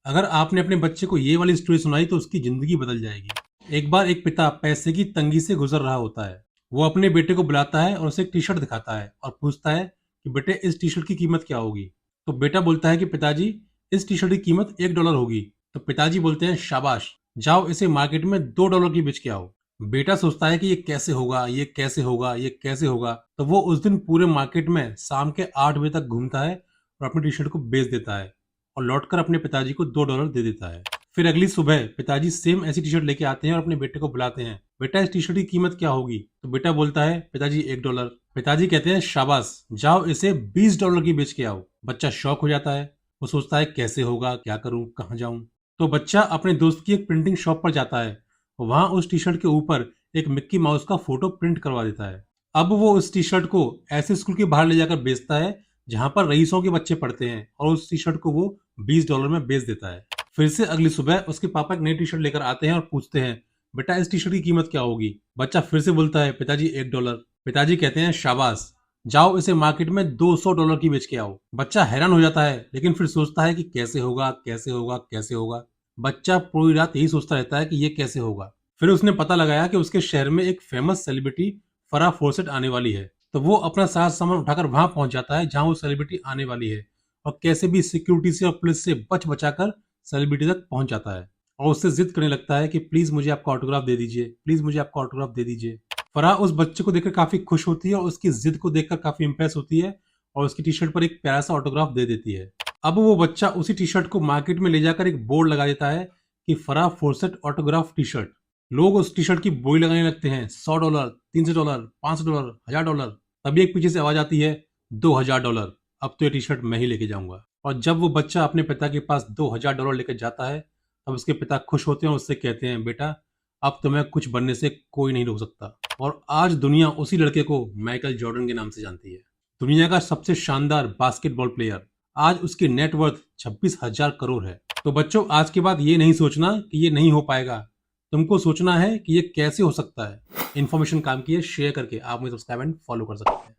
अगर आपने अपने बच्चे को ये वाली स्टोरी सुनाई तो उसकी जिंदगी बदल जाएगी। एक बार एक पिता पैसे की तंगी से गुजर रहा होता है। वो अपने बेटे को बुलाता है और उसे एक टी शर्ट दिखाता है और पूछता है कि बेटे इस टी शर्ट की कीमत क्या होगी। तो बेटा बोलता है कि पिताजी, इस टी शर्ट की कीमत $1 होगी। तो पिताजी बोलते हैं शाबाश, जाओ इसे मार्केट में $2 की बेच के आओ। बेटा सोचता है कि ये कैसे होगा, ये कैसे होगा, ये कैसे होगा। तो वो उस दिन पूरे मार्केट में शाम के 8 बजे तक घूमता है और अपनी टी शर्ट को बेच देता है और लौटकर अपने पिताजी को $2 दे देता है। फिर अगली सुबह पिताजी सेम ऐसी टी शर्ट लेके आते हैं और अपने बेटे को बुलाते हैं, बेटा इस टी शर्ट की कीमत क्या होगी। तो बेटा बोलता है पिताजी $1। पिताजी कहते हैं शाबाश, जाओ इसे $20 की बेच के आओ। बच्चा शॉक हो जाता है। वो सोचता है कैसे होगा, क्या करूं, कहाँ जाऊं। तो बच्चा अपने दोस्त की एक प्रिंटिंग शॉप पर जाता है। वहां उस टी शर्ट के ऊपर एक मिक्की माउस का फोटो प्रिंट करवा देता है। अब वो उस टी शर्ट को ऐसे स्कूल के बाहर ले जाकर बेचता है जहां पर रईसों के बच्चे पढ़ते हैं और उस टी शर्ट को वो $20 में बेच देता है। फिर से अगली सुबह उसके पापा एक नई टी शर्ट लेकर आते हैं और पूछते हैं, बेटा इस टी शर्ट की कीमत क्या होगी। बच्चा फिर से बोलता है पिताजी $1। पिताजी कहते हैं शाबाश, जाओ इसे मार्केट में $200 की बेच के आओ। बच्चा हैरान हो जाता है लेकिन फिर सोचता है कि कैसे होगा, कैसे होगा, कैसे होगा। बच्चा पूरी रात यही सोचता रहता है कि ये कैसे होगा। फिर उसने पता लगाया कि उसके शहर में एक फेमस सेलिब्रिटी फराह फॉर्सेट आने वाली है। तो वो अपना सारा सामान उठाकर वहां पहुंच जाता है जहां वो सेलिब्रिटी आने वाली है और कैसे भी सिक्योरिटी से और पुलिस से बच बचाकर सेलिब्रिटी तक पहुंच जाता है और उससे जिद करने लगता है कि प्लीज मुझे आपका ऑटोग्राफ दे दीजिए, प्लीज मुझे आपका ऑटोग्राफ दे दीजिए। फराह उस बच्चे को देखकर काफी खुश होती है और उसकी जिद को देखकर काफी इंप्रेस होती है और उसकी टी शर्ट पर एक प्यारा सा ऑटोग्राफ दे देती है। अब वो बच्चा उसी टी शर्ट को मार्केट में ले जाकर एक बोर्ड लगा देता है कि फराह फॉर्सेट ऑटोग्राफ टी शर्ट। लोग उस टी शर्ट की बोली लगाने लगते हैं, $100, $300, $500, $1000। तभी एक पीछे से आवाज आती है, $2000। अब तो ये टी शर्ट मैं ही लेके जाऊंगा। और जब वो बच्चा अपने पिता के पास $2000 लेकर जाता है तब उसके पिता खुश होते हैं और उससे कहते हैं, बेटा अब तुम्हें कुछ बनने से कोई नहीं रोक सकता। और आज दुनिया उसी लड़के को माइकल जॉर्डन के नाम से जानती है, दुनिया का सबसे शानदार बास्केटबॉल प्लेयर। आज उसकी नेटवर्थ 26,000 करोड़ है। तो बच्चों, आज के बाद ये नहीं सोचना कि ये नहीं हो पाएगा, तुमको सोचना है कि ये कैसे हो सकता है। इन्फॉर्मेशन काम की है, शेयर करके आप मुझे सब्सक्राइब एंड फॉलो कर सकते हैं।